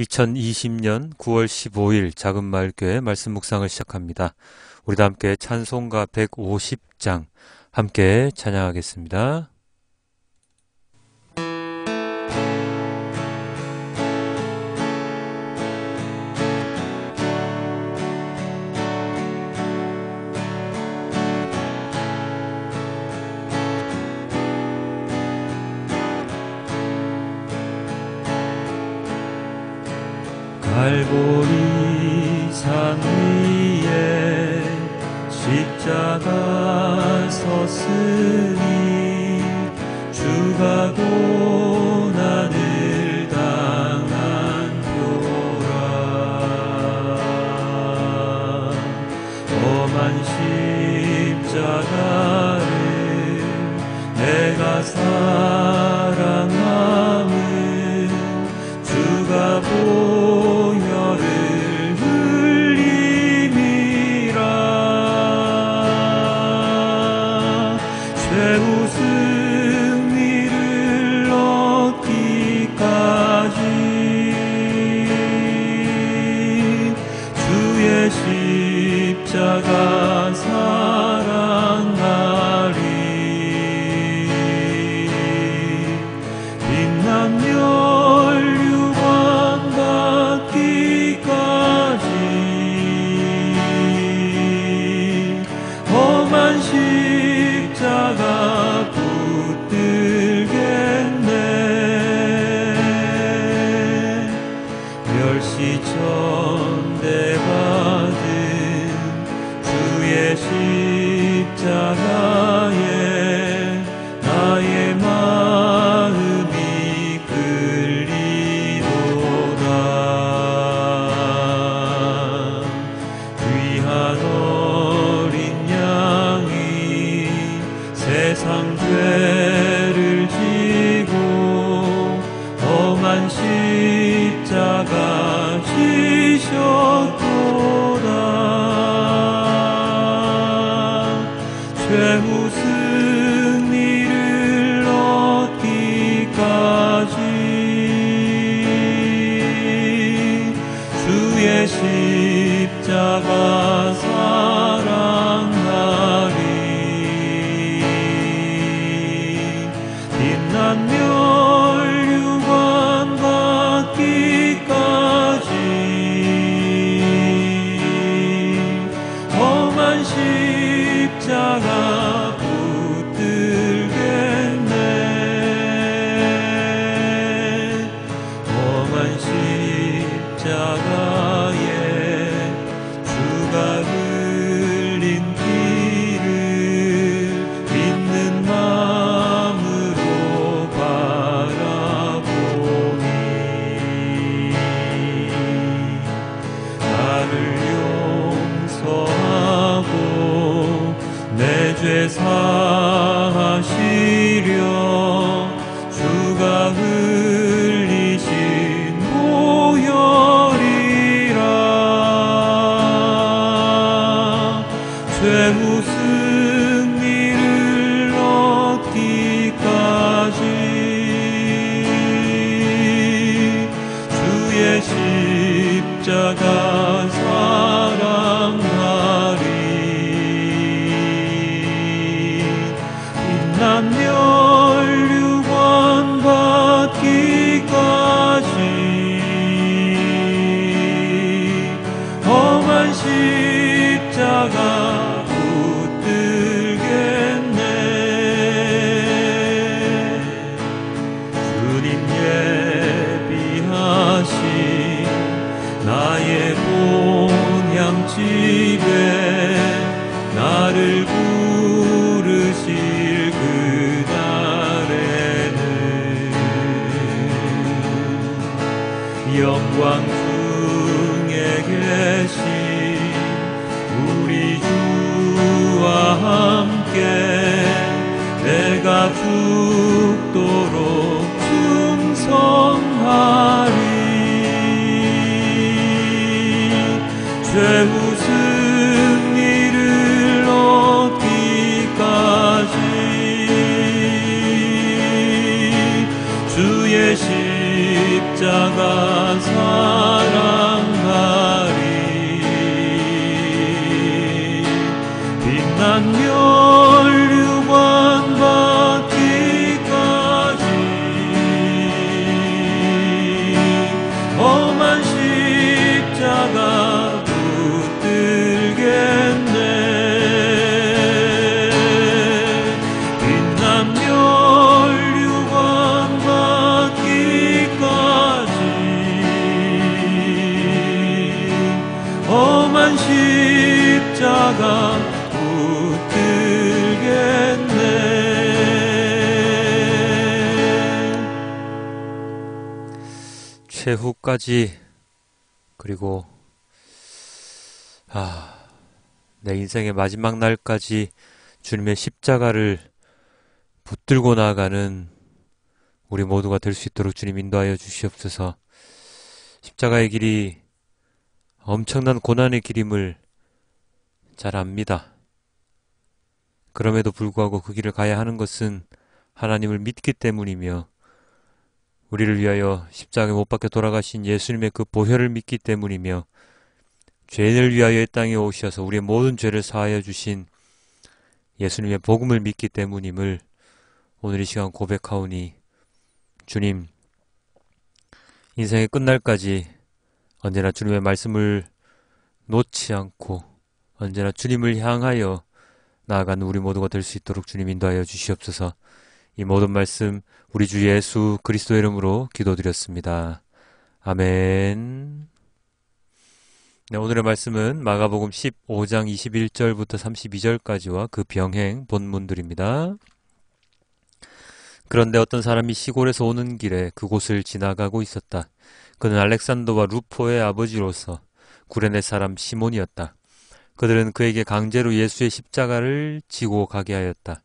2020년 9월 15일 작은마을교회 말씀 묵상을 시작합니다. 우리도 함께 찬송가 150장 함께 찬양하겠습니다. 갈보리 산 위에 십자가 섰으니 주가 고난을 당한 표라. 험한 십자가를 내가 사랑함은 주가 십자가 사랑하리. 빛난 면류관 받기까지 험한 십자가 붙들겠네. 멸시천대 받은 주의 십자가에 나의 마음이 끌리도다. 귀한 어린 양이 세상 죄를 지고 험한 십자가 지셨도다. 최후 승리를 얻기까지 주의 십자가 사랑하리. 빛난 면류관 받기까지 험한 십자가 붙들겠네. 험한 십자가에 주가 흘린 피를 믿는 마음으로 바라보니 나를 용서하고 내 죄 사하시려 주가 흘리신 보혈이라. 최후 승리를 얻기까지 주의 십자가 사랑하리. 빛난 면류관 받기까지 험한 십자가 붙들겠네. 주님 예비하신 나의 본향집에 나를 부르실 그날에는 영광 중에 계신 우리 주와 함께 내가 죽도록 충성하리. 최후 승리를 얻기까지 주의 십자가 사 십자가 붙들겠네. 최후까지, 그리고 내 인생의 마지막 날까지 주님의 십자가를 붙들고 나아가는 우리 모두가 될 수 있도록 주님 인도하여 주시옵소서. 십자가의 길이 엄청난 고난의 길임을 잘 압니다. 그럼에도 불구하고 그 길을 가야 하는 것은 하나님을 믿기 때문이며, 우리를 위하여 십자가에 못 박혀 돌아가신 예수님의 그 보혈을 믿기 때문이며, 죄인을 위하여 이 땅에 오셔서 우리의 모든 죄를 사하여 주신 예수님의 복음을 믿기 때문임을 오늘 이 시간 고백하오니, 주님, 인생의 끝날까지 언제나 주님의 말씀을 놓지 않고 언제나 주님을 향하여 나아가는 우리 모두가 될 수 있도록 주님 인도하여 주시옵소서. 이 모든 말씀 우리 주 예수 그리스도의 이름으로 기도드렸습니다. 아멘. 네, 오늘의 말씀은 마가복음 15장 21절부터 32절까지와 그 병행 본문들입니다. 그런데 어떤 사람이 시골에서 오는 길에 그곳을 지나가고 있었다. 그는 알렉산더와 루포의 아버지로서 구레네 사람 시몬이었다. 그들은 그에게 강제로 예수의 십자가를 지고 가게 하였다.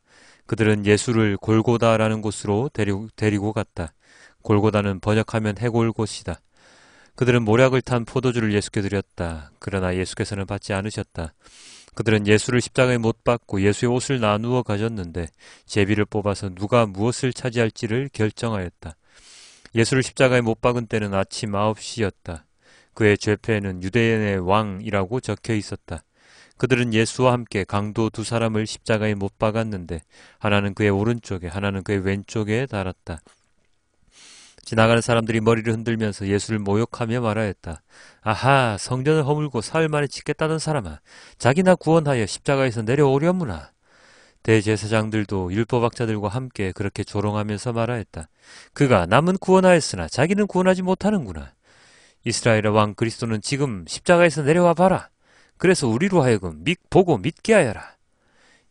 그들은 예수를 골고다라는 곳으로 데리고 갔다. 골고다는 번역하면 해골곳이다. 그들은 모략을 탄 포도주를 예수께 드렸다. 그러나 예수께서는 받지 않으셨다. 그들은 예수를 십자가에 못 박고 예수의 옷을 나누어 가졌는데 제비를 뽑아서 누가 무엇을 차지할지를 결정하였다. 예수를 십자가에 못 박은 때는 아침 9시였다. 그의 죄패에는 유대인의 왕이라고 적혀 있었다. 그들은 예수와 함께 강도 두 사람을 십자가에 못 박았는데 하나는 그의 오른쪽에 하나는 그의 왼쪽에 달았다. 지나가는 사람들이 머리를 흔들면서 예수를 모욕하며 말하였다. 아하, 성전을 허물고 사흘 만에 짓겠다던 사람아, 자기나 구원하여 십자가에서 내려오려무나. 대제사장들도 율법학자들과 함께 그렇게 조롱하면서 말하였다. 그가 남은 구원하였으나 자기는 구원하지 못하는구나. 이스라엘의 왕 그리스도는 지금 십자가에서 내려와 봐라. 그래서 우리로 하여금 보고 믿게 하여라.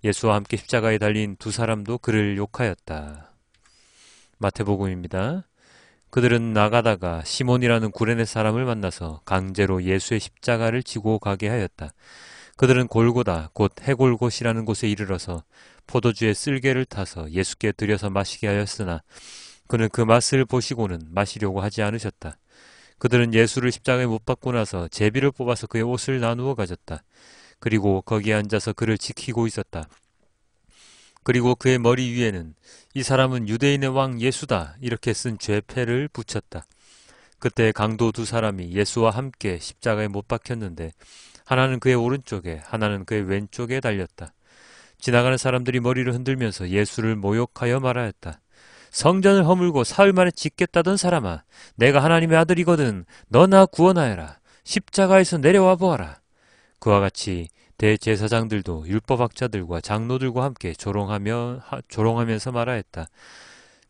예수와 함께 십자가에 달린 두 사람도 그를 욕하였다. 마태복음입니다. 그들은 나가다가 시몬이라는 구레네 사람을 만나서 강제로 예수의 십자가를 지고 가게 하였다. 그들은 골고다 곧 해골곳이라는 곳에 이르러서 포도주의 쓸개를 타서 예수께 드려서 마시게 하였으나 그는 그 맛을 보시고는 마시려고 하지 않으셨다. 그들은 예수를 십자가에 못 박고 나서 제비를 뽑아서 그의 옷을 나누어 가졌다. 그리고 거기에 앉아서 그를 지키고 있었다. 그리고 그의 머리 위에는 이 사람은 유대인의 왕 예수다 이렇게 쓴 죄패를 붙였다. 그때 강도 두 사람이 예수와 함께 십자가에 못 박혔는데 하나는 그의 오른쪽에 하나는 그의 왼쪽에 달렸다. 지나가는 사람들이 머리를 흔들면서 예수를 모욕하여 말하였다. 성전을 허물고 사흘 만에 짓겠다던 사람아, 내가 하나님의 아들이거든 너나 구원하여라. 십자가에서 내려와 보아라. 그와 같이 대제사장들도 율법학자들과 장로들과 함께 조롱하면서 말하였다.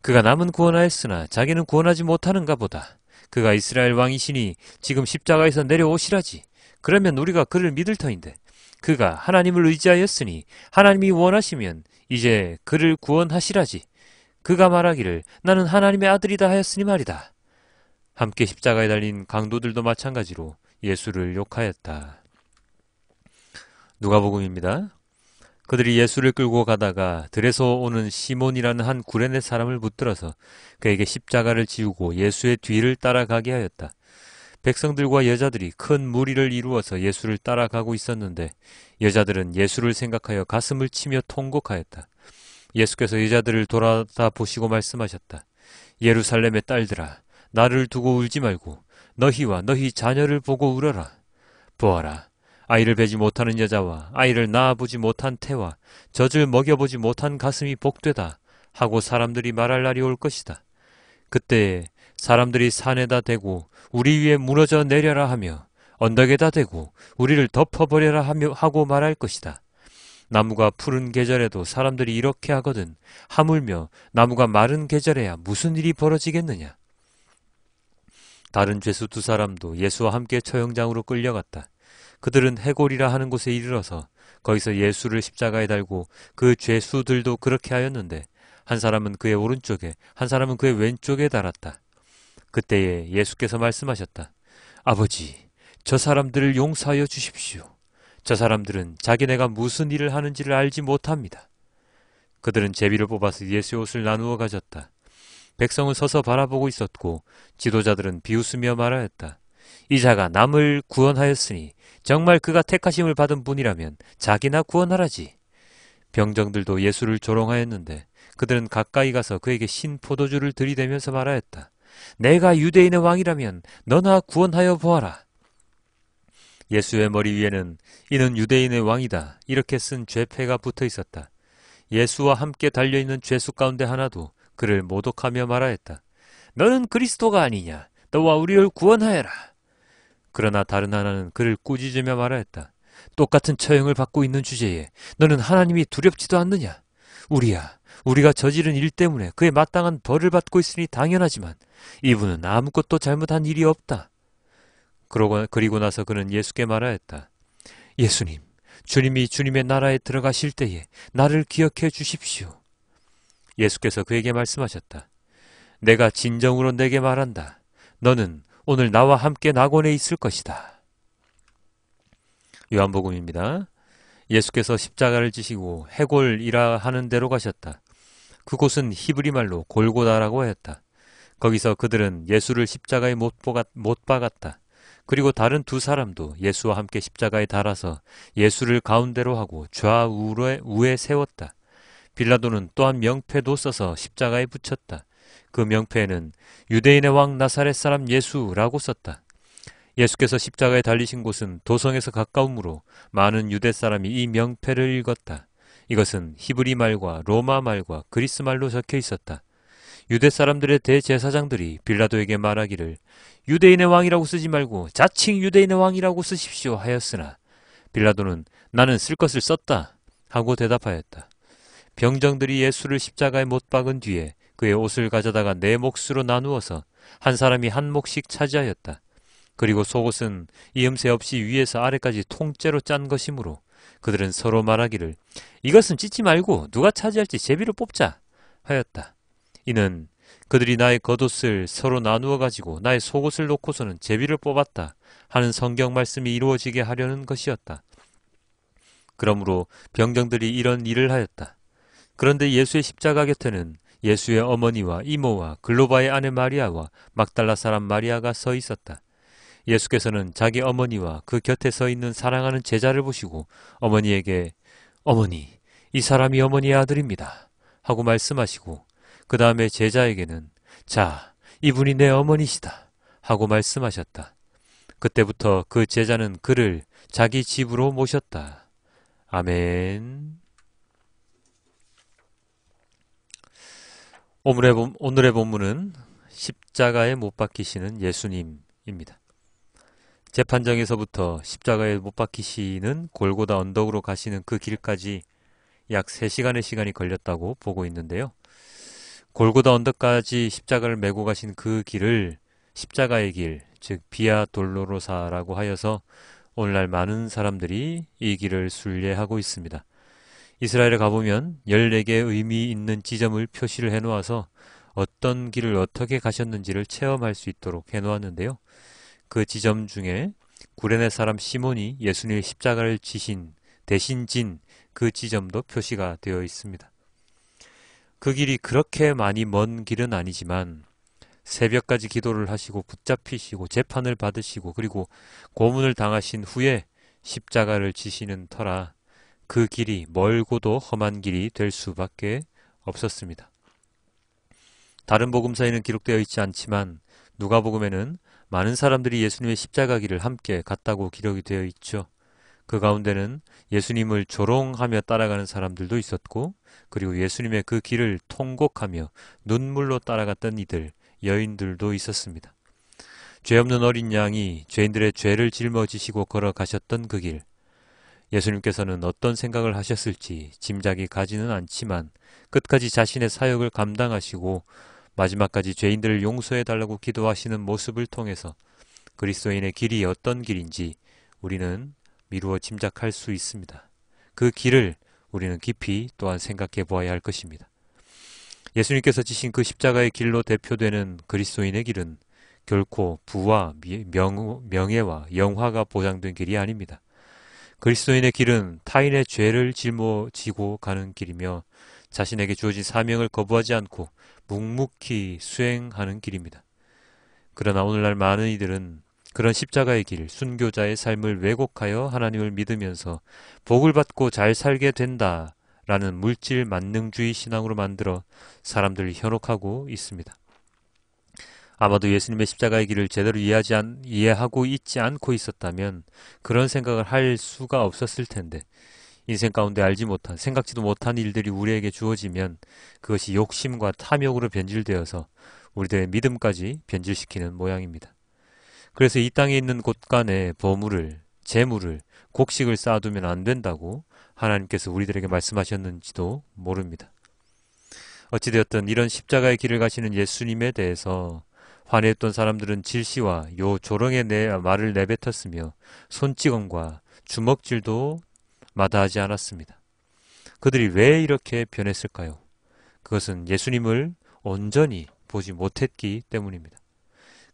그가 남은 구원하였으나 자기는 구원하지 못하는가 보다. 그가 이스라엘 왕이시니 지금 십자가에서 내려오시라지. 그러면 우리가 그를 믿을 터인데 그가 하나님을 의지하였으니 하나님이 원하시면 이제 그를 구원하시라지. 그가 말하기를 나는 하나님의 아들이다 하였으니 말이다. 함께 십자가에 달린 강도들도 마찬가지로 예수를 욕하였다. 누가복음입니다. 그들이 예수를 끌고 가다가 들에서 오는 시몬이라는 한 구레네 사람을 붙들어서 그에게 십자가를 지우고 예수의 뒤를 따라가게 하였다. 백성들과 여자들이 큰 무리를 이루어서 예수를 따라가고 있었는데 여자들은 예수를 생각하여 가슴을 치며 통곡하였다. 예수께서 여자들을 돌아다 보시고 말씀하셨다. 예루살렘의 딸들아, 나를 두고 울지 말고 너희와 너희 자녀를 보고 울어라. 보아라. 아이를 베지 못하는 여자와 아이를 낳아보지 못한 태와 젖을 먹여보지 못한 가슴이 복되다 하고 사람들이 말할 날이 올 것이다. 그때에 사람들이 산에다 대고 우리 위에 무너져 내려라 하며 언덕에다 대고 우리를 덮어버려라 하고 말할 것이다. 나무가 푸른 계절에도 사람들이 이렇게 하거든 하물며 나무가 마른 계절에야 무슨 일이 벌어지겠느냐. 다른 죄수 두 사람도 예수와 함께 처형장으로 끌려갔다. 그들은 해골이라 하는 곳에 이르러서 거기서 예수를 십자가에 달고 그 죄수들도 그렇게 하였는데 한 사람은 그의 오른쪽에 한 사람은 그의 왼쪽에 달았다. 그때에 예수께서 말씀하셨다. 아버지, 저 사람들을 용서하여 주십시오. 저 사람들은 자기네가 무슨 일을 하는지를 알지 못합니다. 그들은 제비를 뽑아서 예수의 옷을 나누어 가졌다. 백성은 서서 바라보고 있었고 지도자들은 비웃으며 말하였다. 이 자가 남을 구원하였으니 정말 그가 택하심을 받은 분이라면 자기나 구원하라지. 병정들도 예수를 조롱하였는데 그들은 가까이 가서 그에게 신 포도주를 들이대면서 말하였다. 내가 유대인의 왕이라면 너나 구원하여 보아라. 예수의 머리 위에는 이는 유대인의 왕이다 이렇게 쓴 죄패가 붙어 있었다. 예수와 함께 달려있는 죄수 가운데 하나도 그를 모독하며 말하였다. 너는 그리스도가 아니냐? 너와 우리를 구원하여라. 그러나 다른 하나는 그를 꾸짖으며 말하였다. 똑같은 처형을 받고 있는 주제에 너는 하나님이 두렵지도 않느냐? 우리가 저지른 일 때문에 그에 마땅한 벌을 받고 있으니 당연하지만 이분은 아무것도 잘못한 일이 없다. 그리고 나서 그는 예수께 말하였다. 예수님, 주님이 주님의 나라에 들어가실 때에 나를 기억해 주십시오. 예수께서 그에게 말씀하셨다. 내가 진정으로 내게 말한다. 너는 오늘 나와 함께 낙원에 있을 것이다. 요한복음입니다. 예수께서 십자가를 지시고 해골이라 하는 데로 가셨다. 그곳은 히브리 말로 골고다라고 하였다. 거기서 그들은 예수를 십자가에 못 박았다. 그리고 다른 두 사람도 예수와 함께 십자가에 달아서 예수를 가운데로 하고 좌우에 세웠다. 빌라도는 또한 명패도 써서 십자가에 붙였다. 그 명패에는 유대인의 왕 나사렛 사람 예수라고 썼다. 예수께서 십자가에 달리신 곳은 도성에서 가까우므로 많은 유대 사람이 이 명패를 읽었다. 이것은 히브리 말과 로마 말과 그리스 말로 적혀 있었다. 유대 사람들의 대제사장들이 빌라도에게 말하기를 유대인의 왕이라고 쓰지 말고 자칭 유대인의 왕이라고 쓰십시오 하였으나 빌라도는 나는 쓸 것을 썼다 하고 대답하였다. 병정들이 예수를 십자가에 못 박은 뒤에 그의 옷을 가져다가 네 몫으로 나누어서 한 사람이 한 몫씩 차지하였다. 그리고 속옷은 이음새 없이 위에서 아래까지 통째로 짠 것이므로 그들은 서로 말하기를 이것은 찢지 말고 누가 차지할지 제비를 뽑자 하였다. 이는 그들이 나의 겉옷을 서로 나누어 가지고 나의 속옷을 놓고서는 제비를 뽑았다 하는 성경 말씀이 이루어지게 하려는 것이었다. 그러므로 병정들이 이런 일을 하였다. 그런데 예수의 십자가 곁에는 예수의 어머니와 이모와 글로바의 아내 마리아와 막달라 사람 마리아가 서 있었다. 예수께서는 자기 어머니와 그 곁에 서 있는 사랑하는 제자를 보시고 어머니에게 어머니, 이 사람이 어머니의 아들입니다 하고 말씀하시고 그 다음에 제자에게는 자, 이분이 내 어머니시다 하고 말씀하셨다. 그때부터 그 제자는 그를 자기 집으로 모셨다. 아멘. 오늘의 본문은 십자가에 못 박히시는 예수님입니다. 재판정에서부터 십자가에 못 박히시는 골고다 언덕으로 가시는 그 길까지 약 3시간의 시간이 걸렸다고 보고 있는데요. 골고다 언덕까지 십자가를 메고 가신 그 길을 십자가의 길, 즉 비아 돌로로사라고 하여서 오늘날 많은 사람들이 이 길을 순례하고 있습니다. 이스라엘에 가보면 14개의 의미 있는 지점을 표시를 해놓아서 어떤 길을 어떻게 가셨는지를 체험할 수 있도록 해놓았는데요. 그 지점 중에 구레네 사람 시몬이 예수님의 십자가를 대신 진 그 지점도 표시가 되어 있습니다. 그 길이 그렇게 많이 먼 길은 아니지만 새벽까지 기도를 하시고 붙잡히시고 재판을 받으시고 그리고 고문을 당하신 후에 십자가를 지시는 터라 그 길이 멀고도 험한 길이 될 수밖에 없었습니다. 다른 복음서에는 기록되어 있지 않지만 누가복음에는 많은 사람들이 예수님의 십자가 길을 함께 갔다고 기록이 되어 있죠. 그 가운데는 예수님을 조롱하며 따라가는 사람들도 있었고 그리고 예수님의 그 길을 통곡하며 눈물로 따라갔던 이들, 여인들도 있었습니다. 죄 없는 어린 양이 죄인들의 죄를 짊어지시고 걸어가셨던 그 길, 예수님께서는 어떤 생각을 하셨을지 짐작이 가지는 않지만 끝까지 자신의 사역을 감당하시고 마지막까지 죄인들을 용서해달라고 기도하시는 모습을 통해서 그리스도인의 길이 어떤 길인지 우리는 미루어 짐작할 수 있습니다. 그 길을 우리는 깊이 또한 생각해 보아야 할 것입니다. 예수님께서 지신 그 십자가의 길로 대표되는 그리스도인의 길은 결코 부와 명예와 영화가 보장된 길이 아닙니다. 그리스도인의 길은 타인의 죄를 짊어지고 가는 길이며 자신에게 주어진 사명을 거부하지 않고 묵묵히 수행하는 길입니다. 그러나 오늘날 많은 이들은 그런 십자가의 길, 순교자의 삶을 왜곡하여 하나님을 믿으면서 복을 받고 잘 살게 된다라는 물질 만능주의 신앙으로 만들어 사람들을 현혹하고 있습니다. 아마도 예수님의 십자가의 길을 제대로 이해하고 있지 않고 있었다면 그런 생각을 할 수가 없었을 텐데, 인생 가운데 알지 못한, 생각지도 못한 일들이 우리에게 주어지면 그것이 욕심과 탐욕으로 변질되어서 우리들의 믿음까지 변질시키는 모양입니다. 그래서 이 땅에 있는 곳간에 보물을, 재물을, 곡식을 쌓아두면 안 된다고 하나님께서 우리들에게 말씀하셨는지도 모릅니다. 어찌되었든 이런 십자가의 길을 가시는 예수님에 대해서 화내했던 사람들은 질시와 요 조롱의 말을 내뱉었으며 손찌검과 주먹질도 마다하지 않았습니다. 그들이 왜 이렇게 변했을까요? 그것은 예수님을 온전히 보지 못했기 때문입니다.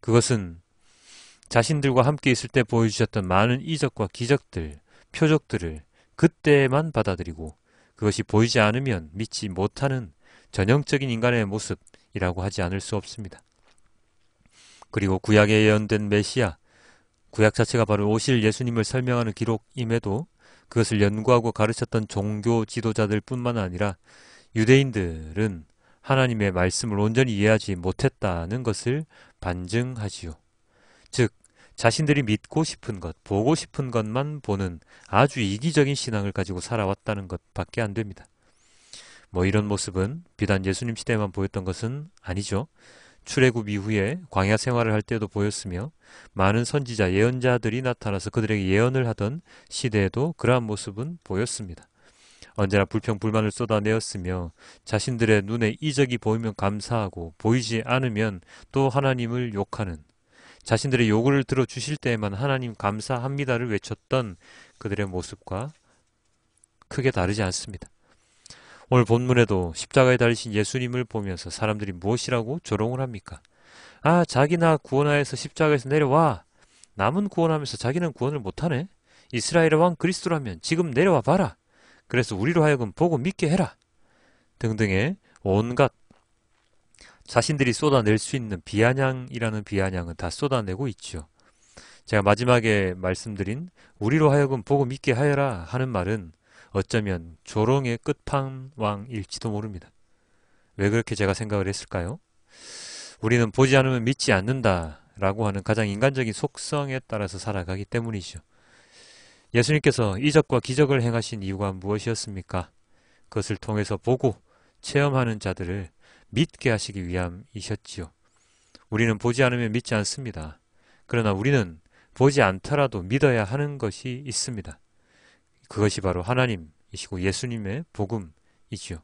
그것은 자신들과 함께 있을 때 보여주셨던 많은 이적과 기적들, 표적들을 그때만 받아들이고 그것이 보이지 않으면 믿지 못하는 전형적인 인간의 모습이라고 하지 않을 수 없습니다. 그리고 구약에 예언된 메시아, 구약 자체가 바로 오실 예수님을 설명하는 기록임에도 그것을 연구하고 가르쳤던 종교 지도자들 뿐만 아니라 유대인들은 하나님의 말씀을 온전히 이해하지 못했다는 것을 반증하지요. 즉, 자신들이 믿고 싶은 것, 보고 싶은 것만 보는 아주 이기적인 신앙을 가지고 살아왔다는 것밖에 안 됩니다. 이런 모습은 비단 예수님 시대에만 보였던 것은 아니죠. 출애굽 이후에 광야 생활을 할 때도 보였으며 많은 선지자, 예언자들이 나타나서 그들에게 예언을 하던 시대에도 그러한 모습은 보였습니다. 언제나 불평불만을 쏟아내었으며 자신들의 눈에 이적이 보이면 감사하고 보이지 않으면 또 하나님을 욕하는, 자신들의 요구를 들어주실 때에만 하나님 감사합니다를 외쳤던 그들의 모습과 크게 다르지 않습니다. 오늘 본문에도 십자가에 달리신 예수님을 보면서 사람들이 무엇이라고 조롱을 합니까? 자기나 구원하여서 십자가에서 내려와. 남은 구원하면서 자기는 구원을 못하네. 이스라엘의 왕 그리스도라면 지금 내려와 봐라. 그래서 우리로 하여금 보고 믿게 해라. 등등의 온갖 자신들이 쏟아낼 수 있는 비아냥이라는 비아냥은 다 쏟아내고 있죠. 제가 마지막에 말씀드린 우리로 하여금 보고 믿게 하여라 하는 말은 어쩌면 조롱의 끝판왕일지도 모릅니다. 왜 그렇게 제가 생각을 했을까요? 우리는 보지 않으면 믿지 않는다라고 하는 가장 인간적인 속성에 따라서 살아가기 때문이죠. 예수님께서 이적과 기적을 행하신 이유가 무엇이었습니까? 그것을 통해서 보고 체험하는 자들을 믿게 하시기 위함이셨지요. 우리는 보지 않으면 믿지 않습니다. 그러나 우리는 보지 않더라도 믿어야 하는 것이 있습니다. 그것이 바로 하나님이시고 예수님의 복음이지요.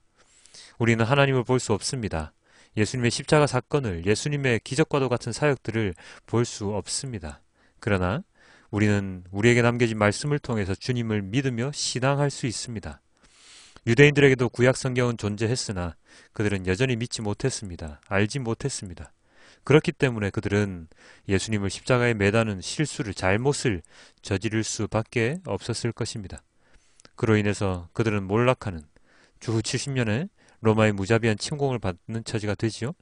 우리는 하나님을 볼 수 없습니다. 예수님의 십자가 사건을, 예수님의 기적과도 같은 사역들을 볼 수 없습니다. 그러나 우리는 우리에게 남겨진 말씀을 통해서 주님을 믿으며 신앙할 수 있습니다. 유대인들에게도 구약 성경은 존재했으나 그들은 여전히 믿지 못했습니다. 알지 못했습니다. 그렇기 때문에 그들은 예수님을 십자가에 매다는 실수를, 잘못을 저지를 수밖에 없었을 것입니다. 그로 인해서 그들은 몰락하는, 주후 70년에 로마의 무자비한 침공을 받는 처지가 되지요.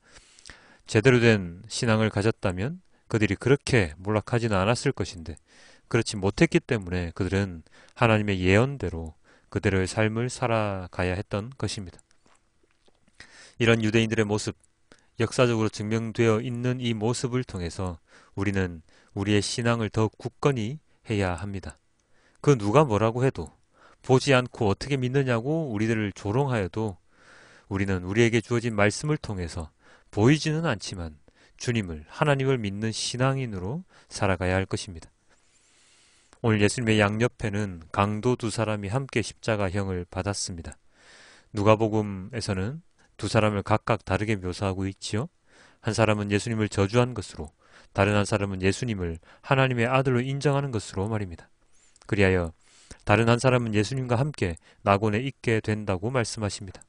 제대로 된 신앙을 가졌다면 그들이 그렇게 몰락하지는 않았을 것인데 그렇지 못했기 때문에 그들은 하나님의 예언대로 그대로의 삶을 살아가야 했던 것입니다. 이런 유대인들의 모습, 역사적으로 증명되어 있는 이 모습을 통해서 우리는 우리의 신앙을 더 굳건히 해야 합니다. 그 누가 뭐라고 해도, 보지 않고 어떻게 믿느냐고 우리들을 조롱하여도 우리는 우리에게 주어진 말씀을 통해서 보이지는 않지만 주님을, 하나님을 믿는 신앙인으로 살아가야 할 것입니다. 오늘 예수님의 양옆에는 강도 두 사람이 함께 십자가형을 받았습니다. 누가복음에서는 두 사람을 각각 다르게 묘사하고 있지요. 한 사람은 예수님을 저주한 것으로, 다른 한 사람은 예수님을 하나님의 아들로 인정하는 것으로 말입니다. 그리하여 다른 한 사람은 예수님과 함께 낙원에 있게 된다고 말씀하십니다.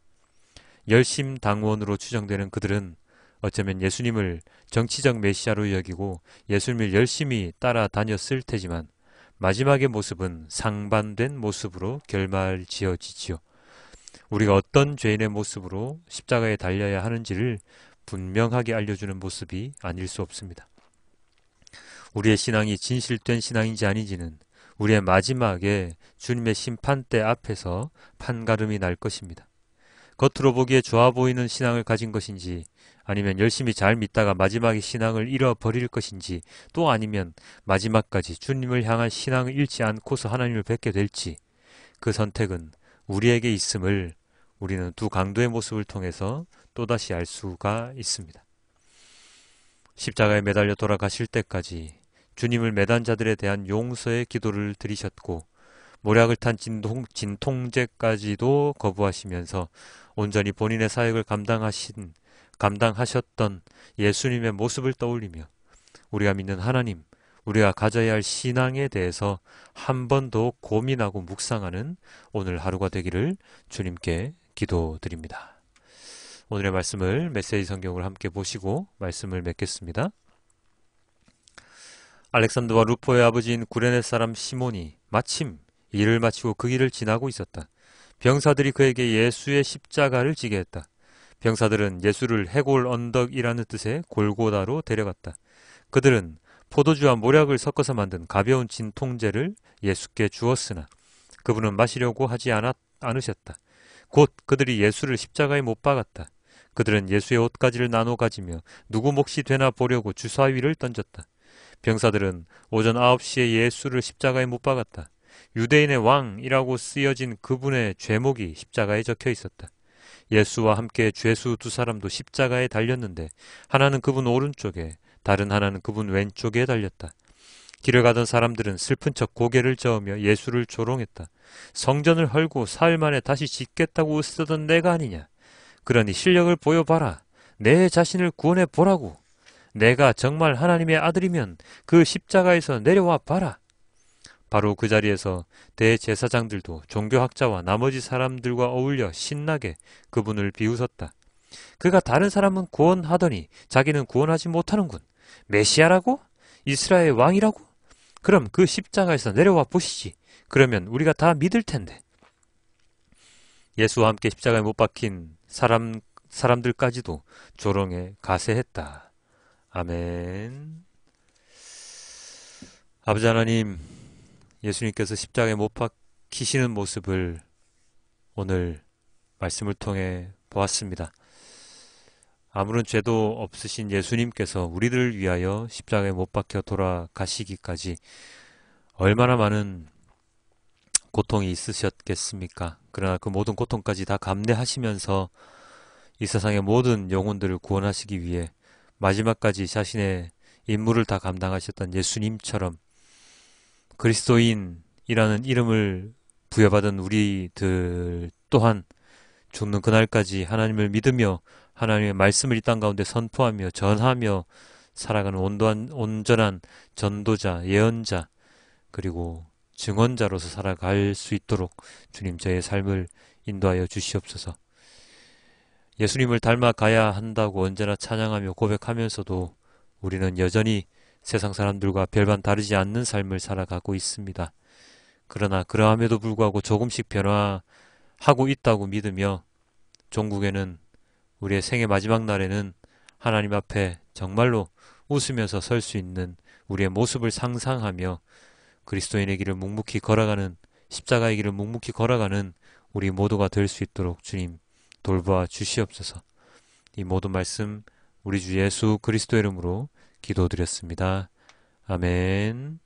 열심당원으로 추정되는 그들은 어쩌면 예수님을 정치적 메시아로 여기고 예수님을 열심히 따라다녔을 테지만 마지막의 모습은 상반된 모습으로 결말지어지지요. 우리가 어떤 죄인의 모습으로 십자가에 달려야 하는지를 분명하게 알려주는 모습이 아닐 수 없습니다. 우리의 신앙이 진실된 신앙인지 아닌지는 우리의 마지막에 주님의 심판대 앞에서 판가름이 날 것입니다. 겉으로 보기에 좋아 보이는 신앙을 가진 것인지, 아니면 열심히 잘 믿다가 마지막에 신앙을 잃어버릴 것인지, 또 아니면 마지막까지 주님을 향한 신앙을 잃지 않고서 하나님을 뵙게 될지, 그 선택은 우리에게 있음을 우리는 두 강도의 모습을 통해서 또다시 알 수가 있습니다. 십자가에 매달려 돌아가실 때까지 주님을 매단 자들에 대한 용서의 기도를 드리셨고, 모략을 탄 진통제까지도 거부하시면서 온전히 본인의 사역을 감당하셨던 예수님의 모습을 떠올리며 우리가 믿는 하나님, 우리가 가져야 할 신앙에 대해서 한 번 더 고민하고 묵상하는 오늘 하루가 되기를 주님께 기도드립니다. 오늘의 말씀을 메시지 성경을 함께 보시고 말씀을 맺겠습니다. 알렉산더와 루포의 아버지인 구레네 사람 시몬이 마침 일을 마치고 그 길을 지나고 있었다. 병사들이 그에게 예수의 십자가를 지게 했다. 병사들은 예수를 해골 언덕이라는 뜻의 골고다로 데려갔다. 그들은 포도주와 모략을 섞어서 만든 가벼운 진통제를 예수께 주었으나 그분은 마시려고 하지 않으셨다. 곧 그들이 예수를 십자가에 못 박았다. 그들은 예수의 옷가지를 나눠 가지며 누구 몫이 되나 보려고 주사위를 던졌다. 병사들은 오전 9시에 예수를 십자가에 못 박았다. 유대인의 왕이라고 쓰여진 그분의 죄목이 십자가에 적혀 있었다. 예수와 함께 죄수 두 사람도 십자가에 달렸는데 하나는 그분 오른쪽에, 다른 하나는 그분 왼쪽에 달렸다. 길을 가던 사람들은 슬픈 척 고개를 저으며 예수를 조롱했다. 성전을 헐고 사흘 만에 다시 짓겠다고 쓰던 내가 아니냐. 그러니 실력을 보여봐라. 내 자신을 구원해 보라고. 내가 정말 하나님의 아들이면 그 십자가에서 내려와 봐라. 바로 그 자리에서 대제사장들도 종교학자와 나머지 사람들과 어울려 신나게 그분을 비웃었다. 그가 다른 사람은 구원하더니 자기는 구원하지 못하는군. 메시아라고? 이스라엘 왕이라고? 그럼 그 십자가에서 내려와 보시지. 그러면 우리가 다 믿을 텐데. 예수와 함께 십자가에 못 박힌 사람들까지도 조롱에 가세했다. 아멘. 아버지 하나님, 예수님께서 십자가에 못 박히시는 모습을 오늘 말씀을 통해 보았습니다. 아무런 죄도 없으신 예수님께서 우리들을 위하여 십자가에 못 박혀 돌아가시기까지 얼마나 많은 고통이 있으셨겠습니까? 그러나 그 모든 고통까지 다 감내하시면서 이 세상의 모든 영혼들을 구원하시기 위해 마지막까지 자신의 임무를 다 감당하셨던 예수님처럼 그리스도인이라는 이름을 부여받은 우리들 또한 죽는 그날까지 하나님을 믿으며 하나님의 말씀을 이 땅 가운데 선포하며 전하며 살아가는 온전한 전도자, 예언자, 그리고 증언자로서 살아갈 수 있도록 주님 저의 삶을 인도하여 주시옵소서. 예수님을 닮아가야 한다고 언제나 찬양하며 고백하면서도 우리는 여전히 세상 사람들과 별반 다르지 않는 삶을 살아가고 있습니다. 그러나 그러함에도 불구하고 조금씩 변화하고 있다고 믿으며 종국에는 우리의 생의 마지막 날에는 하나님 앞에 정말로 웃으면서 설 수 있는 우리의 모습을 상상하며 그리스도인의 길을 묵묵히 걸어가는, 십자가의 길을 묵묵히 걸어가는 우리 모두가 될 수 있도록 주님 돌보아 주시옵소서. 이 모든 말씀 우리 주 예수 그리스도 이름으로 기도드렸습니다. 아멘.